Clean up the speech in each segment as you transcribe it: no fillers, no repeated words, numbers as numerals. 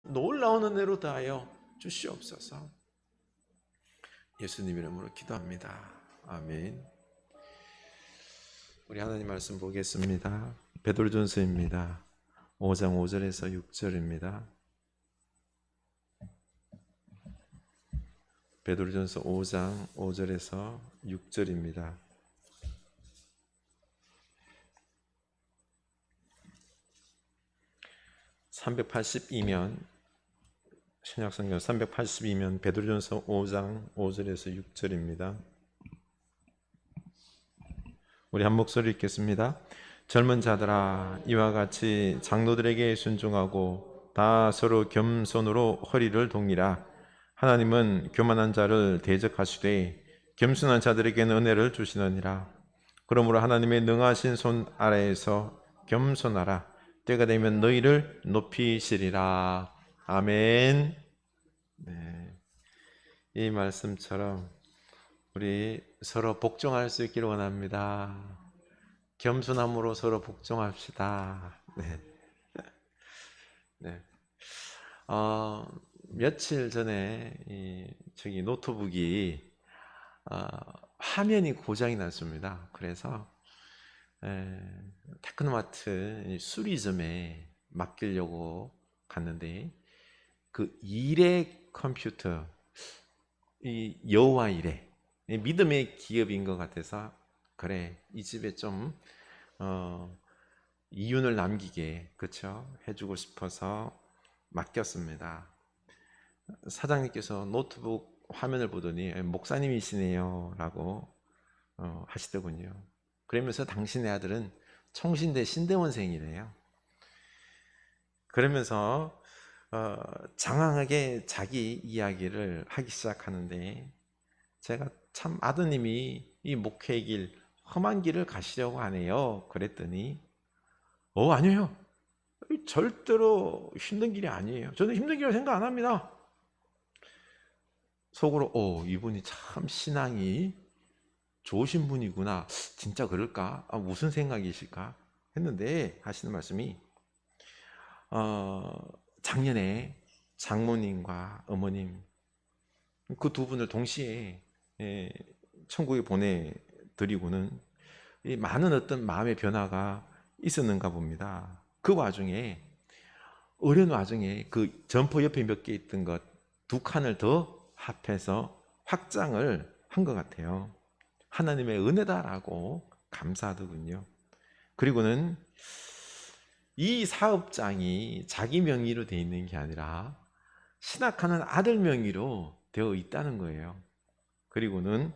놀라운 은혜로 다하여 주시옵소서. 예수님 이름으로 기도합니다. 아멘. 우리 하나님 말씀 보겠습니다. 베드로전서입니다. 5장 5절에서 6절입니다. 베드로전서 5장 5절에서 6절입니다. (382면) 신약성경 382면 베드로전서 5장 5절에서 6절입니다. 우리 한 목소리 읽겠습니다. 젊은 자들아, 이와 같이 장로들에게 순종하고 다 서로 겸손으로 허리를 동이라. 하나님은 교만한 자를 대적하시되 겸손한 자들에게는 은혜를 주시느니라. 그러므로 하나님의 능하신 손 아래에서 겸손하라. 때가 되면 너희를 높이시리라. 아멘. 네. 이 말씀처럼 우리 서로 복종할 수 있기를 원합니다. 겸손함으로 서로 복종합시다. 네. 네. 며칠 전에 저기 노트북이 화면이 고장이 났습니다. 그래서 테크노마트 수리점에 맡기려고 갔는데 그 이레 컴퓨터, 이 여호와 이레 믿음의 기업인 것 같아서 그래 이 집에 좀 이윤을 남기게 그렇죠 해주고 싶어서 맡겼습니다. 사장님께서 노트북 화면을 보더니 목사님이시네요 라고 하시더군요. 그러면서 당신의 아들은 청신대 신대원생이래요. 그러면서 장황하게 자기 이야기를 하기 시작하는데 제가 참 아드님이 이 목회의 길 험한 길을 가시려고 하네요 그랬더니 아니에요, 절대로 힘든 길이 아니에요. 저는 힘든 길이라고 생각 안 합니다. 속으로 이분이 참 신앙이 좋으신 분이구나, 진짜 그럴까, 무슨 생각이실까 했는데 하시는 말씀이 작년에 장모님과 어머님 그 두 분을 동시에 천국에 보내드리고는 많은 어떤 마음의 변화가 있었는가 봅니다. 그 와중에 어려운 와중에 그 점포 옆에 몇 개 있던 것 두 칸을 더 합해서 확장을 한 것 같아요. 하나님의 은혜다라고 감사하더군요. 그리고는 이 사업장이 자기 명의로 되어 있는 게 아니라 신학하는 아들 명의로 되어 있다는 거예요. 그리고는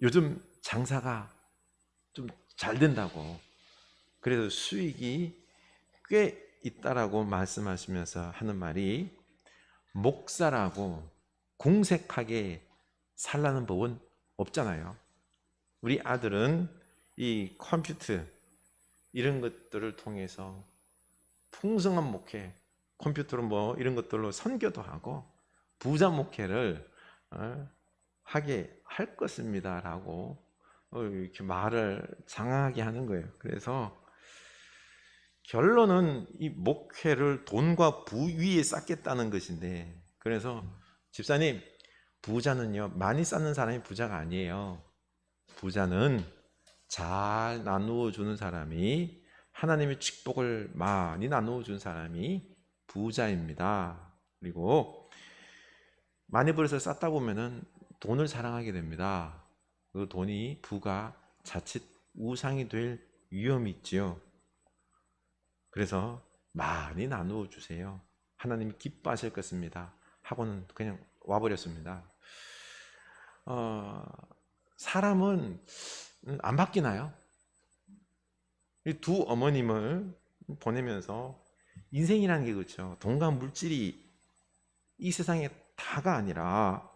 요즘 장사가 좀 잘 된다고, 그래서 수익이 꽤 있다라고 말씀하시면서 하는 말이, 목사라고 공색하게 살라는 법은 없잖아요. 우리 아들은 이 컴퓨터 이런 것들을 통해서 풍성한 목회, 컴퓨터로 뭐 이런 것들로 선교도 하고 부자 목회를 하게 할 것입니다 라고 이렇게 말을 장황하게 하는 거예요. 그래서 결론은 이 목회를 돈과 부위에 쌓겠다는 것인데, 그래서 집사님, 부자는요 많이 쌓는 사람이 부자가 아니에요. 부자는 잘 나누어 주는 사람이, 하나님의 축복을 많이 나누어 준 사람이 부자입니다. 그리고 많이 벌어서 쌓다 보면은 돈을 사랑하게 됩니다. 그 돈이 부가 자칫 우상이 될 위험이 있지요. 그래서 많이 나누어 주세요. 하나님이 기뻐하실 것입니다 하고는 그냥 와버렸습니다. 사람은 안 바뀌나요? 이 두 어머님을 보내면서 인생이라는 게 그렇죠, 돈과 물질이 이 세상에 다가 아니라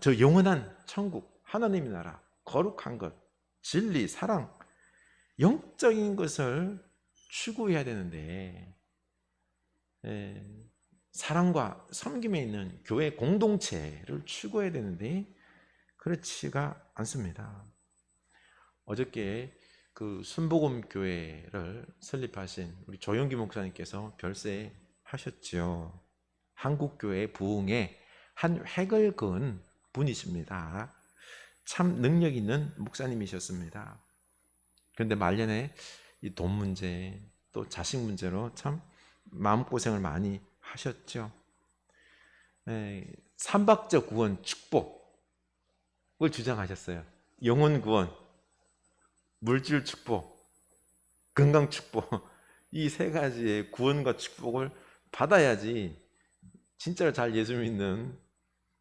저 영원한 천국, 하나님의 나라, 거룩한 것, 진리, 사랑, 영적인 것을 추구해야 되는데 사랑과 섬김에 있는 교회 공동체를 추구해야 되는데 그렇지가 않습니다. 어저께 그 순복음교회를 설립하신 우리 조영기 목사님께서 별세하셨죠. 한국교회 부흥에 한 획을 그은 분이십니다. 참 능력 있는 목사님이셨습니다. 그런데 말년에 이 돈 문제 또 자식 문제로 참 마음고생을 많이 하셨죠. 삼박자 구원 축복을 주장하셨어요. 영혼 구원, 물질 축복, 건강 축복, 이 세 가지의 구원과 축복을 받아야지 진짜로 잘 예수 믿는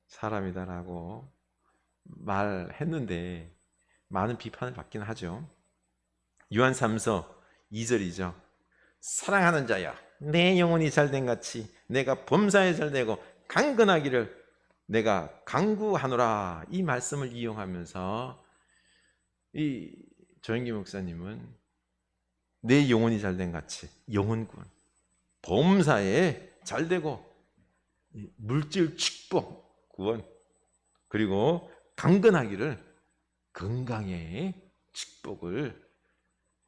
사람이다라고 말했는데 많은 비판을 받긴 하죠. 요한 3서 2절이죠. 사랑하는 자야, 내 영혼이 잘된 같이 내가 범사에 잘되고 강건하기를 내가 강구하노라. 이 말씀을 이용하면서 이 조영기 목사님은 내 영혼이 잘된 같이 영혼군, 범사에 잘되고 물질 축복 구원, 그리고 강건하기를 건강의 축복을,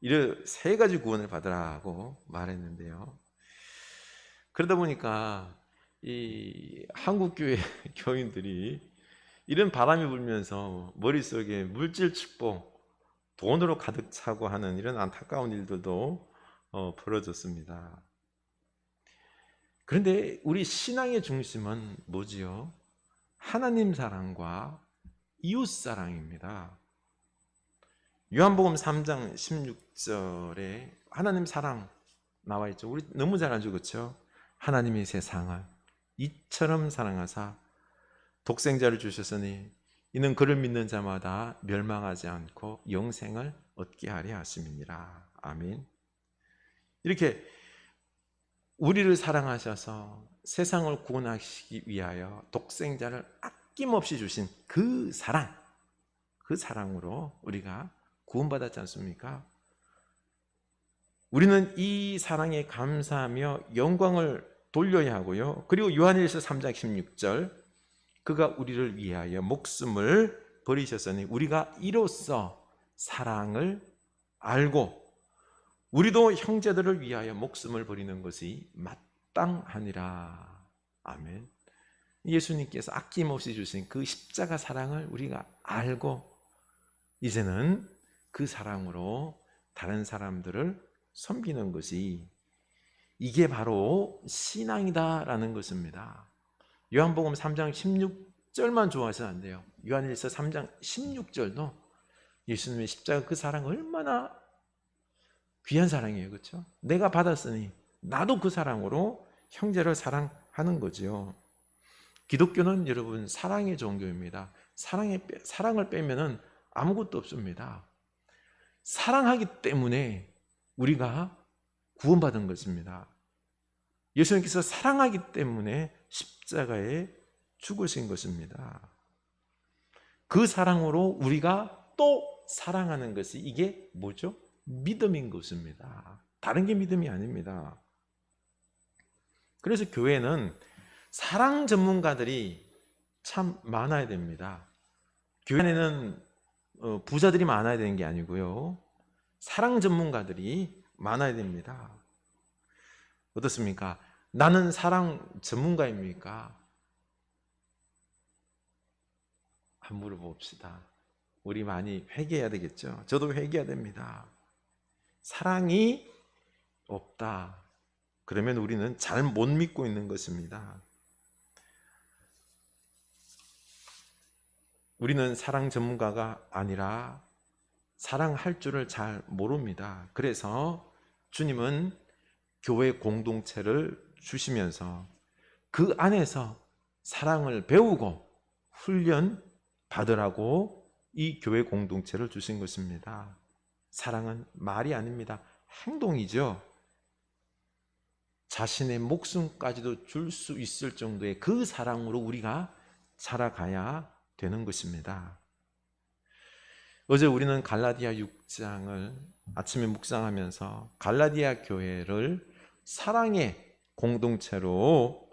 이런 세 가지 구원을 받으라고 말했는데요. 그러다 보니까 이 한국교회 교인들이 이런 바람이 불면서 머릿속에 물질 축복, 돈으로 가득 차고 하는 이런 안타까운 일들도 벌어졌습니다. 그런데 우리 신앙의 중심은 뭐지요? 하나님 사랑과 이웃 사랑입니다. 요한복음 3장 16절에 하나님 사랑 나와 있죠. 우리 너무 잘 알죠, 그렇죠? 하나님이 세상을 이처럼 사랑하사 독생자를 주셨으니 이는 그를 믿는 자마다 멸망하지 않고 영생을 얻게 하려 하심이니라. 아멘. 이렇게 우리를 사랑하셔서 세상을 구원하시기 위하여 독생자를 아낌없이 주신 그 사랑, 그 사랑으로 우리가 구원받았지 않습니까? 우리는 이 사랑에 감사하며 영광을 돌려야 하고요. 그리고 요한일서 3장 16절, 그가 우리를 위하여 목숨을 버리셨으니 우리가 이로써 사랑을 알고 우리도 형제들을 위하여 목숨을 버리는 것이 마땅하니라. 아멘. 예수님께서 아낌없이 주신 그 십자가 사랑을 우리가 알고 이제는 그 사랑으로 다른 사람들을 섬기는 것이, 이게 바로 신앙이다라는 것입니다. 요한복음 3장 16절만 좋아하셔도 안 돼요. 요한일서 3장 16절도 예수님의 십자가 그 사랑 얼마나 귀한 사랑이에요, 그렇죠? 내가 받았으니 나도 그 사랑으로 형제를 사랑하는 거죠. 기독교는 여러분 사랑의 종교입니다. 사랑을 빼면은 아무것도 없습니다. 사랑하기 때문에 우리가 구원받은 것입니다. 예수님께서 사랑하기 때문에 십자가에 죽으신 것입니다. 그 사랑으로 우리가 또 사랑하는 것이, 이게 뭐죠? 믿음인 것입니다. 다른 게 믿음이 아닙니다. 그래서 교회는 사랑 전문가들이 참 많아야 됩니다. 교회 안에는 부자들이 많아야 되는 게 아니고요, 사랑 전문가들이 많아야 됩니다. 어떻습니까? 나는 사랑 전문가입니까? 한번 물어봅시다. 우리 많이 회개해야 되겠죠? 저도 회개해야 됩니다. 사랑이 없다, 그러면 우리는 잘 못 믿고 있는 것입니다. 우리는 사랑 전문가가 아니라 사랑할 줄을 잘 모릅니다. 그래서 주님은 교회 공동체를 주시면서 그 안에서 사랑을 배우고 훈련 받으라고 이 교회 공동체를 주신 것입니다. 사랑은 말이 아닙니다. 행동이죠. 자신의 목숨까지도 줄 수 있을 정도의 그 사랑으로 우리가 살아가야 되는 것입니다. 어제 우리는 갈라디아 6장을 아침에 묵상하면서 갈라디아 교회를 사랑의 공동체로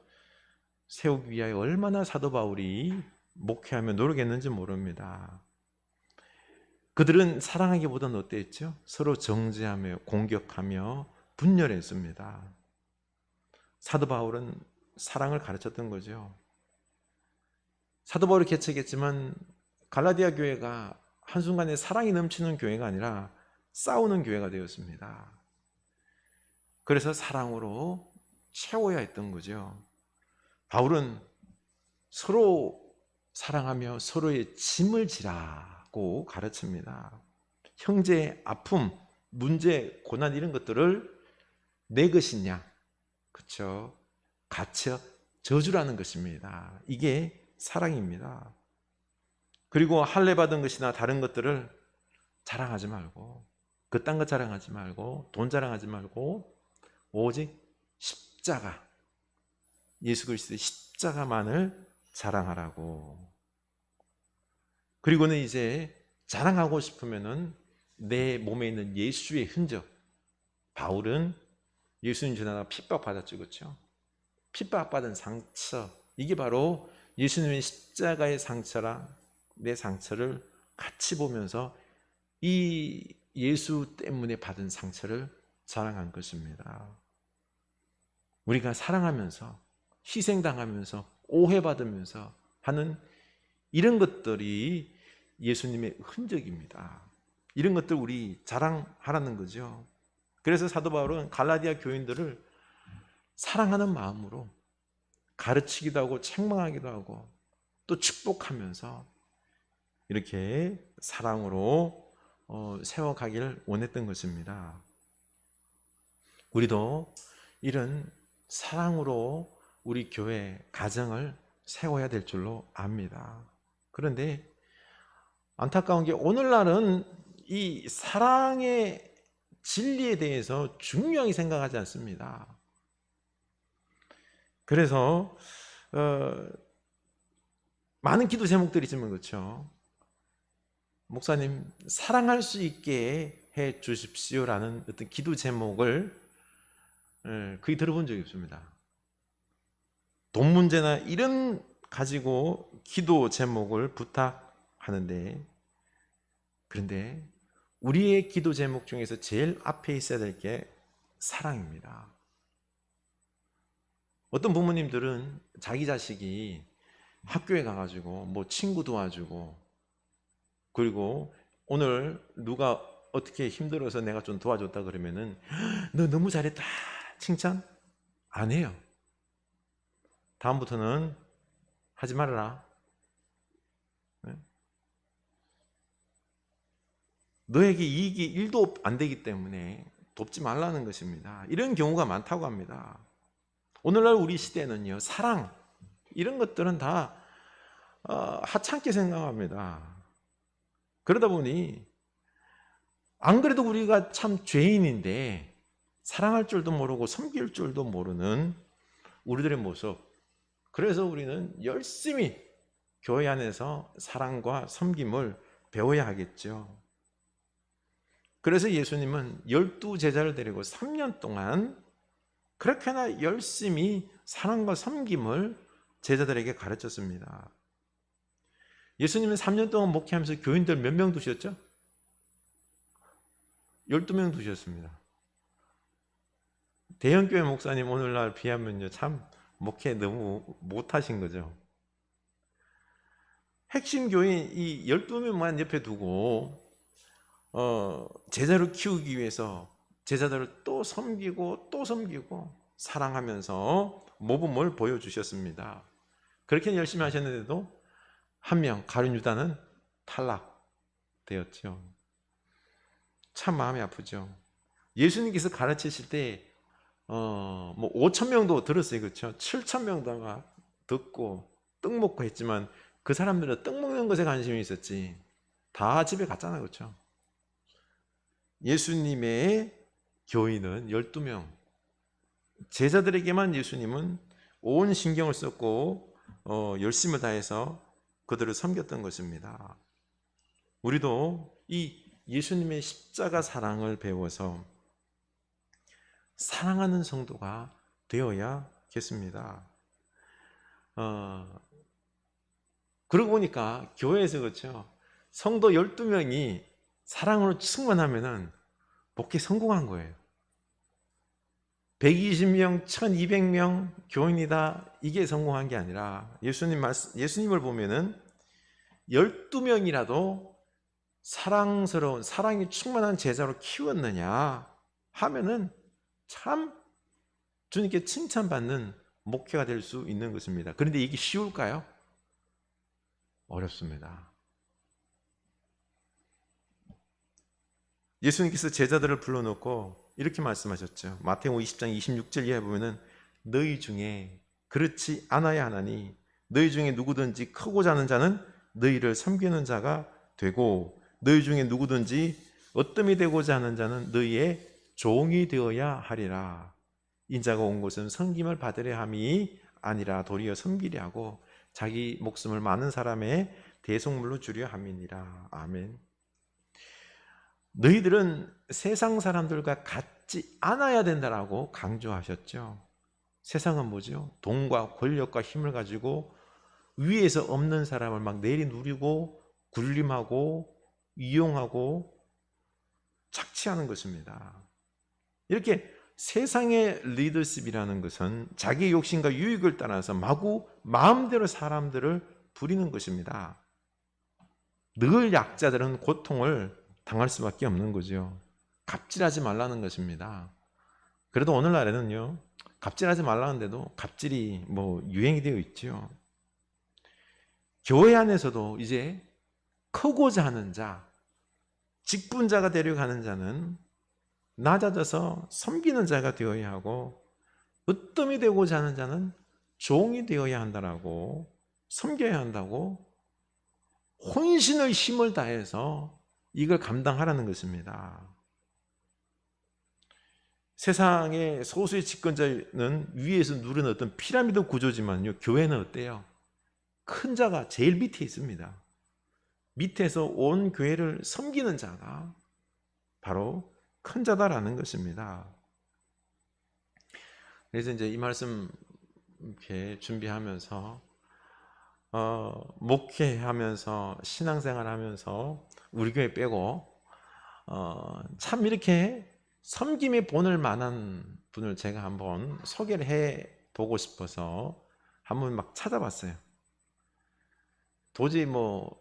세우기 위하여 얼마나 사도 바울이 목회하며 노력했는지 모릅니다. 그들은 사랑하기보다는 어땠죠? 서로 정죄하며 공격하며 분열했습니다. 사도 바울은 사랑을 가르쳤던 거죠. 사도 바울이 개척했지만 갈라디아 교회가 한순간에 사랑이 넘치는 교회가 아니라 싸우는 교회가 되었습니다. 그래서 사랑으로 채워야 했던 거죠. 바울은 서로 사랑하며 서로의 짐을 지라고 가르칩니다. 형제의 아픔, 문제, 고난 이런 것들을 내 것이냐, 그렇죠? 갇혀 저주라는 것입니다. 이게 사랑입니다. 그리고 할례 받은 것이나 다른 것들을 자랑하지 말고, 그딴 것 자랑하지 말고, 돈 자랑하지 말고, 오직 십자가, 예수 그리스도의 십자가만을 자랑하라고. 그리고는 이제 자랑하고 싶으면은 내 몸에 있는 예수의 흔적. 바울은 예수님 지나가 핍박받았죠, 그렇죠? 핍박받은 상처, 이게 바로 예수님의 십자가의 상처랑 내 상처를 같이 보면서 이 예수 때문에 받은 상처를 자랑한 것입니다. 우리가 사랑하면서 희생당하면서 오해받으면서 하는 이런 것들이 예수님의 흔적입니다. 이런 것들 우리 자랑하라는 거죠. 그래서 사도 바울은 갈라디아 교인들을 사랑하는 마음으로 가르치기도 하고 책망하기도 하고 또 축복하면서 이렇게 사랑으로 세워가기를 원했던 것입니다. 우리도 이런 사랑으로 우리 교회 가정을 세워야 될 줄로 압니다. 그런데 안타까운 게 오늘날은 이 사랑의 진리에 대해서 중요하게 생각하지 않습니다. 그래서 많은 기도 제목들이 있지만 그렇죠. 목사님 사랑할 수 있게 해 주십시오라는 어떤 기도 제목을 거의 들어본 적이 없습니다. 돈 문제나 이런 가지고 기도 제목을 부탁하는데, 그런데 우리의 기도 제목 중에서 제일 앞에 있어야 될 게 사랑입니다. 어떤 부모님들은 자기 자식이 학교에 가가지고 뭐 친구 도와주고, 그리고 오늘 누가 어떻게 힘들어서 내가 좀 도와줬다 그러면은 너 너무 잘했다 칭찬 안 해요. 다음부터는 하지 말아라. 너에게 이익이 1도 안 되기 때문에 돕지 말라는 것입니다. 이런 경우가 많다고 합니다. 오늘날 우리 시대는요, 사랑 이런 것들은 다 하찮게 생각합니다. 그러다 보니 안 그래도 우리가 참 죄인인데 사랑할 줄도 모르고 섬길 줄도 모르는 우리들의 모습. 그래서 우리는 열심히 교회 안에서 사랑과 섬김을 배워야 하겠죠. 그래서 예수님은 12제자를 데리고 3년 동안 그렇게나 열심히 사랑과 섬김을 제자들에게 가르쳤습니다. 예수님은 3년 동안 목회하면서 교인들 몇 명 두셨죠? 12명 두셨습니다. 대형교회 목사님 오늘날 비하면요, 참 목회 너무 못하신 거죠. 핵심 교인 이 12명만 옆에 두고 제자를 키우기 위해서 제자들을 또 섬기고 또 섬기고 사랑하면서 모범을 보여주셨습니다. 그렇게 열심히 하셨는데도 한 명, 가룟 유다는 탈락되었죠. 참 마음이 아프죠. 예수님께서 가르치실 때 뭐 5천 명도 들었어요, 그렇죠? 7천 명도 듣고 떡 먹고 했지만 그 사람들은 떡 먹는 것에 관심이 있었지 다 집에 갔잖아요, 그렇죠? 예수님의 교인은 12명, 제자들에게만 예수님은 온 신경을 썼고 열심을 다해서 그들을 섬겼던 것입니다. 우리도 이 예수님의 십자가 사랑을 배워서 사랑하는 성도가 되어야겠습니다. 그러고 보니까 교회에서 그렇죠, 성도 12명이 사랑으로 충만하면은 목회 성공한 거예요. 120명, 1200명 교인이다. 이게 성공한 게 아니라 예수님을 보면은 12명이라도 사랑스러운, 사랑이 충만한 제자로 키웠느냐 하면은 참 주님께 칭찬받는 목회가 될 수 있는 것입니다. 그런데 이게 쉬울까요? 어렵습니다. 예수님께서 제자들을 불러놓고 이렇게 말씀하셨죠. 마태복음 20장 26절 이하에 보면은 너희 중에 그렇지 않아야 하나니 너희 중에 누구든지 크고자 하는 자는 너희를 섬기는 자가 되고 너희 중에 누구든지 어뜸이 되고자 하는 자는 너희의 종이 되어야 하리라. 인자가 온 것은 섬김을 받으려 함이 아니라 도리어 섬기려 하고 자기 목숨을 많은 사람의 대속물로 주려 함이니라. 아멘. 너희들은 세상 사람들과 같지 않아야 된다라고 강조하셨죠. 세상은 뭐죠? 돈과 권력과 힘을 가지고 위에서 없는 사람을 막 내리 누리고 굴림하고 이용하고 착취하는 것입니다. 이렇게 세상의 리더십이라는 것은 자기 욕심과 유익을 따라서 마구 마음대로 사람들을 부리는 것입니다. 늘 약자들은 고통을 당할 수밖에 없는 거죠. 갑질하지 말라는 것입니다. 그래도 오늘날에는요, 갑질하지 말라는데도 갑질이 유행이 되어 있죠. 교회 안에서도 이제 크고자 하는 자, 직분자가 되려고 하는 자는 낮아져서 섬기는 자가 되어야 하고 으뜸이 되고자 하는 자는 종이 되어야 한다라고, 섬겨야 한다고 혼신의 힘을 다해서 이걸 감당하라는 것입니다. 세상의 소수의 집권자는 위에서 누르는 어떤 피라미드 구조지만요, 교회는 어때요? 큰 자가 제일 밑에 있습니다. 밑에서 온 교회를 섬기는 자가 바로 큰 자다라는 것입니다. 그래서 이제 이 말씀 이렇게 준비하면서 목회하면서 신앙생활하면서 우리 교회 빼고 참 이렇게 섬김에 본을 만한 분을 제가 한번 소개를 해 보고 싶어서 한번 막 찾아봤어요. 도저히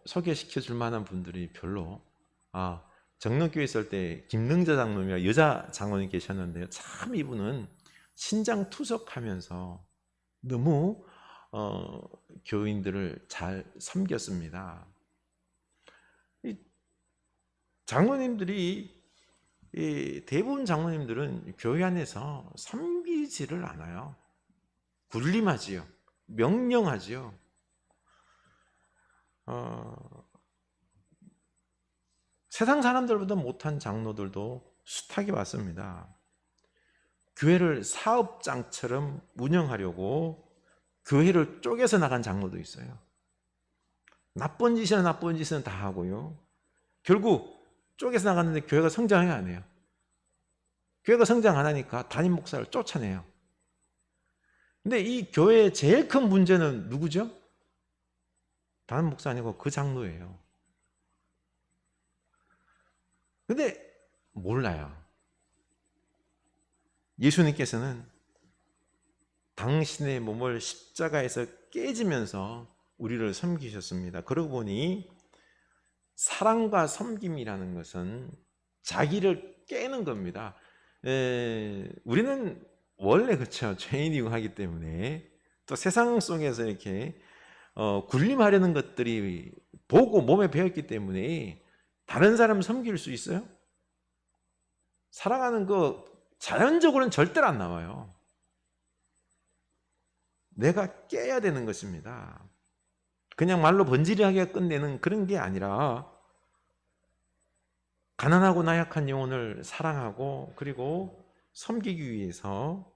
소개시켜 줄 만한 분들이 별로. 정릉교회 있을 때 김능자 장로님이라 여자 장로님 계셨는데요, 참 이분은 신장투석하면서 너무 교인들을 잘 섬겼습니다. 이 장로님들이 대부분 장로님들은 교회 안에서 섬기지를 않아요. 군림하지요. 명령하지요. 세상 사람들보다 못한 장로들도 숱하게 왔습니다. 교회를 사업장처럼 운영하려고 교회를 쪼개서 나간 장로도 있어요. 나쁜 짓은 다 하고요, 결국 쪼개서 나갔는데 교회가 성장이 안 해요. 교회가 성장 안 하니까 담임 목사를 쫓아내요. 근데 이 교회의 제일 큰 문제는 누구죠? 담임 목사 아니고 그 장로예요. 근데 몰라요. 예수님께서는 당신의 몸을 십자가에서 깨지면서 우리를 섬기셨습니다. 그러고 보니 사랑과 섬김이라는 것은 자기를 깨는 겁니다. 우리는 원래 그렇죠, 죄인이고 하기 때문에 또 세상 속에서 이렇게 군림하려는 것들이 보고 몸에 배었기 때문에 다른 사람 섬길 수 있어요? 사랑하는 거 자연적으로는 절대로 안 나와요. 내가 깨야 되는 것입니다. 그냥 말로 번지르하게 끝내는 그런 게 아니라 가난하고 나약한 영혼을 사랑하고 그리고 섬기기 위해서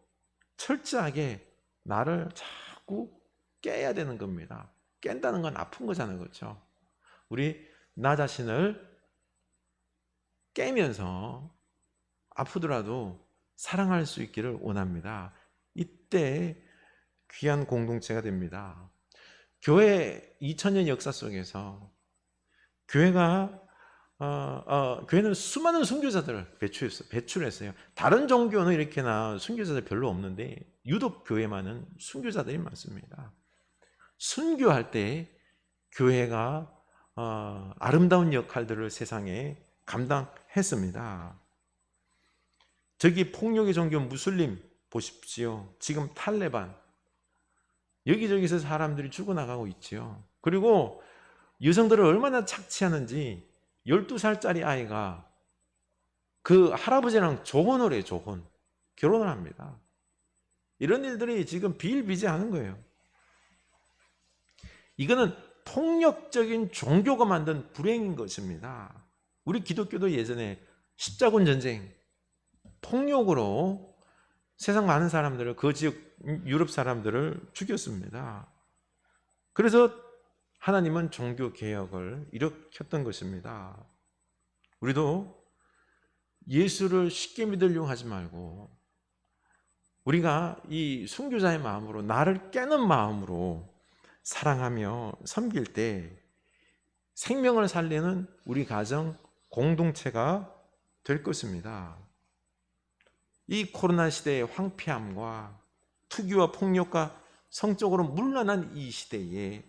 철저하게 나를 자꾸 깨야 되는 겁니다. 깬다는 건 아픈 거잖아요, 그렇죠? 우리 나 자신을 깨면서 아프더라도 사랑할 수 있기를 원합니다. 이때 귀한 공동체가 됩니다. 교회 2000년 역사 속에서 교회가 교회는 수많은 순교자들을 배출했어요. 다른 종교는 이렇게나 순교자들 별로 없는데 유독 교회만은 순교자들이 많습니다. 순교할 때 교회가 아름다운 역할들을 세상에 감당했습니다. 저기 폭력의 종교 무슬림 보십시오. 지금 탈레반 여기저기서 사람들이 죽어나가고 있지요. 그리고 여성들을 얼마나 착취하는지 12살짜리 아이가 그 할아버지랑 조혼을 해요. 결혼을 합니다. 이런 일들이 지금 비일비재하는 거예요. 이거는 폭력적인 종교가 만든 불행인 것입니다. 우리 기독교도 예전에 십자군 전쟁 폭력으로 세상 많은 사람들을, 그 지역 유럽 사람들을 죽였습니다. 그래서 하나님은 종교 개혁을 일으켰던 것입니다. 우리도 예수를 쉽게 믿으려고 하지 말고 우리가 이 순교자의 마음으로, 나를 깨는 마음으로 사랑하며 섬길 때 생명을 살리는 우리 가정 공동체가 될 것입니다. 이 코로나 시대의 황폐함과 투기와 폭력과 성적으로 물러난 이 시대에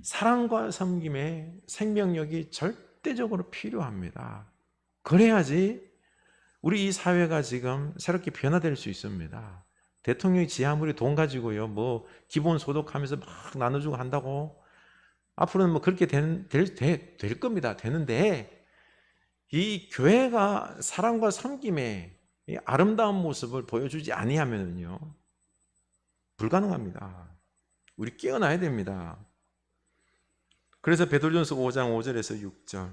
사랑과 섬김의 생명력이 절대적으로 필요합니다. 그래야지 우리 이 사회가 지금 새롭게 변화될 수 있습니다. 대통령이 지 아무리 돈 가지고요, 뭐 기본소득하면서 막 나눠주고 한다고 앞으로는 뭐 그렇게 될 겁니다. 되는데 이 교회가 사랑과 섬김의 이 아름다운 모습을 보여주지 아니하면요 불가능합니다. 우리 깨어나야 됩니다. 그래서 베드로전서 5장 5절에서 6절,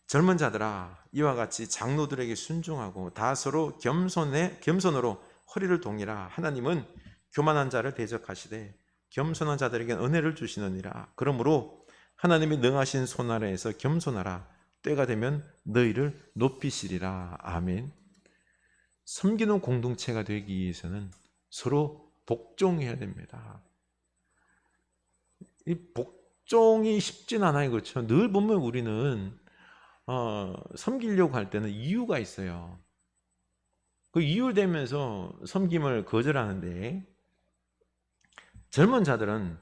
젊은 자들아 이와 같이 장로들에게 순종하고 다 서로 겸손으로 허리를 동이라. 하나님은 교만한 자를 대적하시되 겸손한 자들에게 은혜를 주시느니라. 그러므로 하나님이 능하신 손 아래에서 겸손하라. 때가 되면 너희를 높이시리라. 아멘. 섬기는 공동체가 되기 위해서는 서로 복종해야 됩니다. 이 복종이 쉽진 않아요. 그렇죠? 늘 보면 우리는 섬기려고 할 때는 이유가 있어요. 그 이유를 대면서 섬김을 거절하는데, 젊은 자들은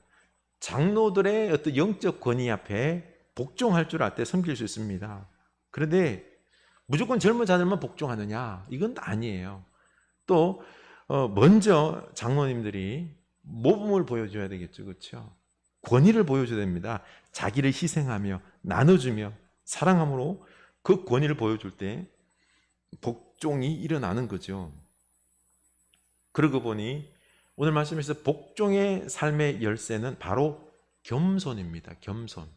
장로들의 어떤 영적 권위 앞에 복종할 줄 알 때 섬길 수 있습니다. 그런데 무조건 젊은 자들만 복종하느냐? 이건 아니에요. 또 먼저 장로님들이 모범을 보여줘야 되겠죠. 그렇죠? 권위를 보여줘야 됩니다. 자기를 희생하며 나눠주며 사랑함으로 그 권위를 보여줄 때 복종이 일어나는 거죠. 그러고 보니 오늘 말씀에서 복종의 삶의 열쇠는 바로 겸손입니다. 겸손.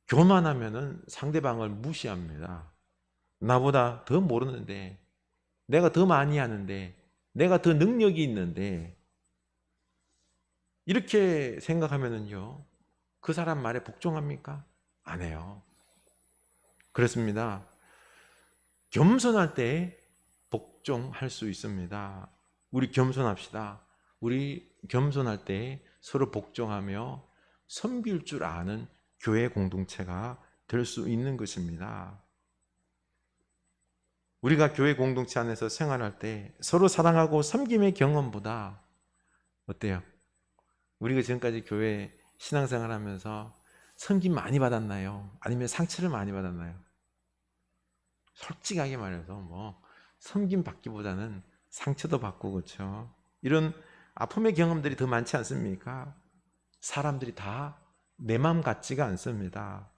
교만하면은 상대방을 무시합니다. 나보다 더 모르는데, 내가 더 많이 하는데, 내가 더 능력이 있는데, 이렇게 생각하면은요, 그 사람 말에 복종합니까? 안 해요. 그렇습니다. 겸손할 때 복종할 수 있습니다. 우리 겸손합시다. 우리 겸손할 때 서로 복종하며 섬길 줄 아는 교회 공동체가 될 수 있는 것입니다. 우리가 교회 공동체 안에서 생활할 때 서로 사랑하고 섬김의 경험보다 어때요? 우리가 지금까지 교회 신앙생활 하면서 섬김 많이 받았나요? 아니면 상처를 많이 받았나요? 솔직하게 말해서 뭐 섬김 받기보다는 상처도 받고, 그렇죠? 이런 아픔의 경험들이 더 많지 않습니까? 사람들이 다 내 마음 같지가 않습니다.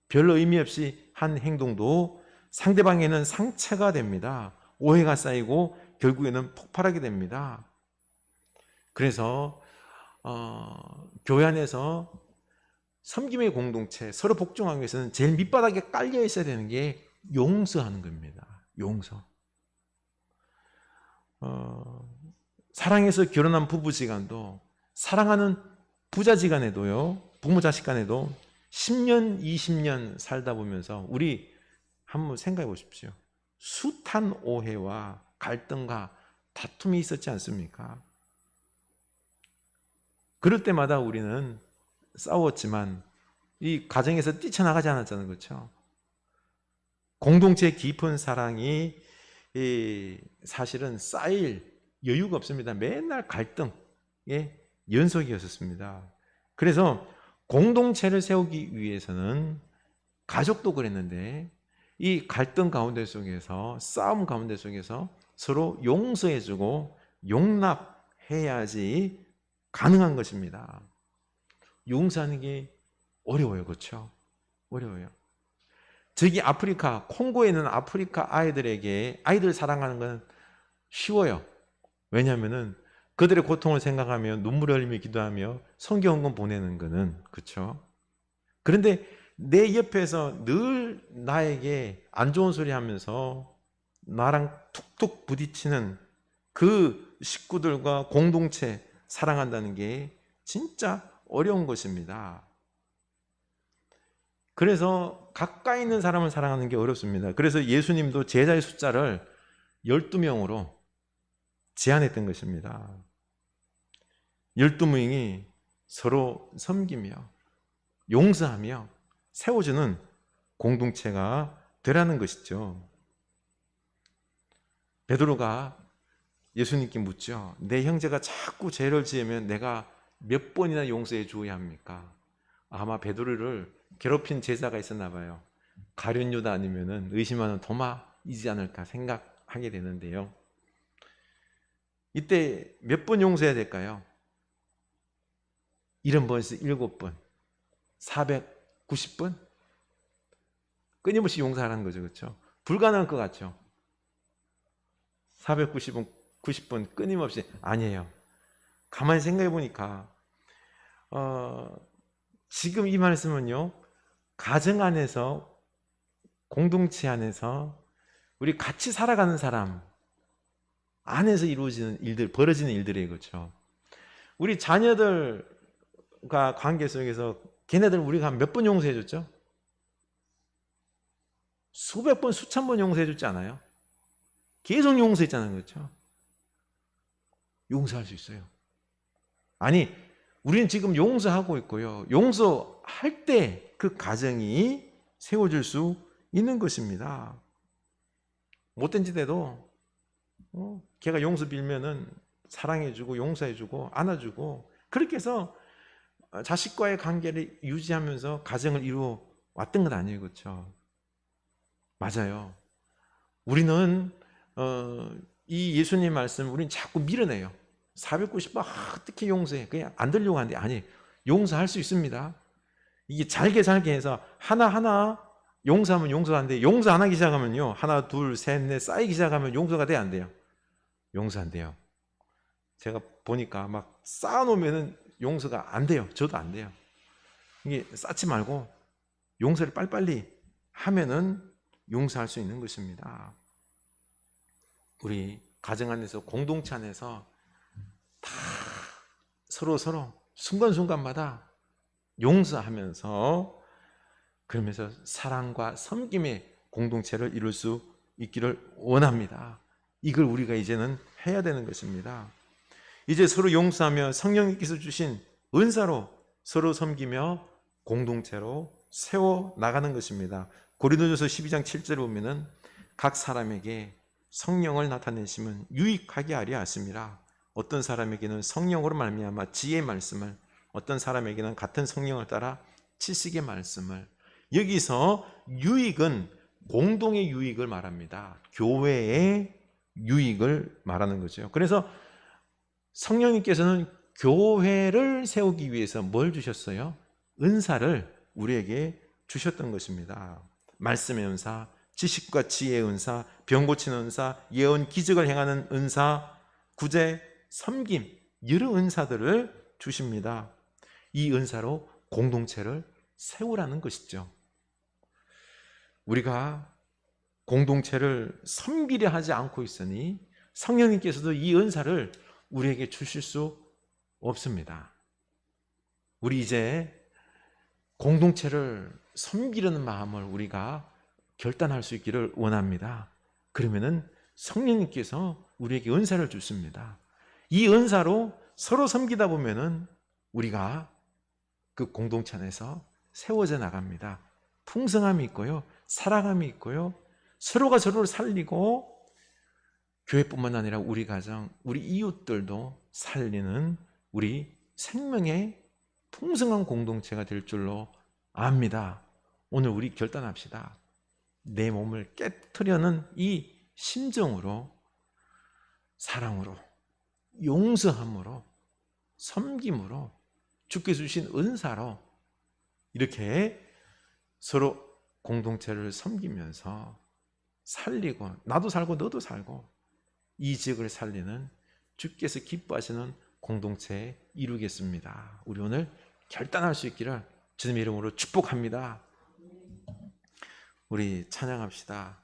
별 의미 없이 한 행동도 상대방에는 상처가 됩니다. 오해가 쌓이고 결국에는 폭발하게 됩니다. 그래서 교회 안에서 섬김의 공동체, 서로 복종하기 위해서는 제일 밑바닥에 깔려 있어야 되는 게 용서하는 겁니다. 용서. 사랑해서 결혼한 부부지간도, 사랑하는 부자지간에도요, 부모 자식 간에도 10년, 20년 살다 보면서 우리 한번 생각해 보십시오. 숱한 오해와 갈등과 다툼이 있었지 않습니까? 그럴 때마다 우리는 싸웠지만 이 가정에서 뛰쳐나가지 않았잖아요. 그렇죠? 공동체의 깊은 사랑이 사실은 쌓일 여유가 없습니다. 맨날 갈등의 연속이었습니다. 그래서 공동체를 세우기 위해서는 가족도 그랬는데 이 갈등 가운데 속에서 싸움 가운데 속에서 서로 용서해주고 용납해야지 가능한 것입니다. 용서하는 게 어려워요. 그렇죠? 어려워요. 저기 아프리카, 콩고에 있는 아프리카 아이들에게 아이들 사랑하는 건 쉬워요. 왜냐하면은 그들의 고통을 생각하며 눈물을 흘리며 기도하며 성경은 보내는 거는 그렇죠. 그런데 내 옆에서 늘 나에게 안 좋은 소리 하면서 나랑 툭툭 부딪히는 그 식구들과 공동체 사랑한다는 게 진짜 어려운 것입니다. 그래서 가까이 있는 사람을 사랑하는 게 어렵습니다. 그래서 예수님도 제자의 숫자를 12명으로 제한했던 것입니다. 12명이 서로 섬기며 용서하며 세워주는 공동체가 되라는 것이죠. 베드로가 예수님께 묻죠. 내 형제가 자꾸 죄를 지으면 내가 몇 번이나 용서해 주어야 합니까? 아마 베드로를 괴롭힌 제자가 있었나 봐요. 가룟 유다 아니면은 의심하는 도마이지 않을까 생각하게 되는데요. 이때 몇 번 용서해야 될까요? 70번에서 7번, 490번? 끊임없이 용서하라는 거죠. 그렇죠? 불가능할 것 같죠? 490번, 90번 끊임없이 아니에요. 가만히 생각해 보니까 지금 이 말씀은요. 가정 안에서 공동체 안에서 우리 같이 살아가는 사람 안에서 이루어지는 일들, 벌어지는 일들이에요. 그렇죠? 우리 자녀들과 관계 속에서 걔네들 우리가 몇 번 용서해 줬죠? 수백 번, 수천 번 용서해 줬지 않아요? 계속 용서했잖아요. 그렇죠? 용서할 수 있어요. 아니, 우리는 지금 용서하고 있고요. 용서할 때 그 가정이 세워질 수 있는 것입니다. 못된 짓에도 걔가 용서 빌면은 사랑해주고 용서해주고 안아주고 그렇게 해서 자식과의 관계를 유지하면서 가정을 이루어 왔던 건 아니에요. 그렇죠? 맞아요. 우리는 이 예수님 말씀 우리는 자꾸 밀어내요. 490번 어떻게 용서해? 그냥 안 들려고 하는데 아니, 용서할 수 있습니다. 이게 잘게 해서 하나하나 용서하면 용서하는데 용서 안 하기 시작하면요. 하나, 둘, 셋, 넷 쌓이기 시작하면 용서가 돼요? 안 돼요? 용서 안 돼요. 제가 보니까 막 쌓아놓으면 용서가 안 돼요. 저도 안 돼요. 이게 쌓지 말고 용서를 빨리빨리 하면은 용서할 수 있는 것입니다. 우리 가정 안에서 공동체 안에서 다 서로 순간순간마다 용서하면서 그러면서 사랑과 섬김의 공동체를 이룰 수 있기를 원합니다. 이걸 우리가 이제는 해야 되는 것입니다. 이제 서로 용서하며 성령님께서 주신 은사로 서로 섬기며 공동체로 세워 나가는 것입니다. 고린도전서 12장 7절에 보면은 각 사람에게 성령을 나타내시면 유익하게 하려 하심이라. 어떤 사람에게는 성령으로 말미암아 지혜의 말씀을, 어떤 사람에게는 같은 성령을 따라 지식의 말씀을. 여기서 유익은 공동의 유익을 말합니다. 교회의 유익을 말하는 거죠. 그래서 성령님께서는 교회를 세우기 위해서 뭘 주셨어요? 은사를 우리에게 주셨던 것입니다. 말씀의 은사, 지식과 지혜의 은사, 병 고치는 은사, 예언 기적을 행하는 은사, 구제, 섬김, 여러 은사들을 주십니다. 이 은사로 공동체를 세우라는 것이죠. 우리가 공동체를 섬기려 하지 않고 있으니 성령님께서도 이 은사를 우리에게 주실 수 없습니다. 우리 이제 공동체를 섬기려는 마음을 우리가 결단할 수 있기를 원합니다. 그러면은 성령님께서 우리에게 은사를 주십니다. 이 은사로 서로 섬기다 보면은 우리가 그 공동체 안에서 세워져 나갑니다. 풍성함이 있고요, 사랑함이 있고요, 서로가 서로를 살리고 교회뿐만 아니라 우리 가정, 우리 이웃들도 살리는 우리 생명의 풍성한 공동체가 될 줄로 압니다. 오늘 우리 결단합시다. 내 몸을 깨트려는 이 심정으로, 사랑으로, 용서함으로, 섬김으로, 주께서 주신 은사로 이렇게 서로 공동체를 섬기면서 살리고, 나도 살고 너도 살고 이 지역을 살리는 주께서 기뻐하시는 공동체 이루겠습니다. 우리 오늘 결단할 수 있기를 주님의 이름으로 축복합니다. 우리 찬양합시다.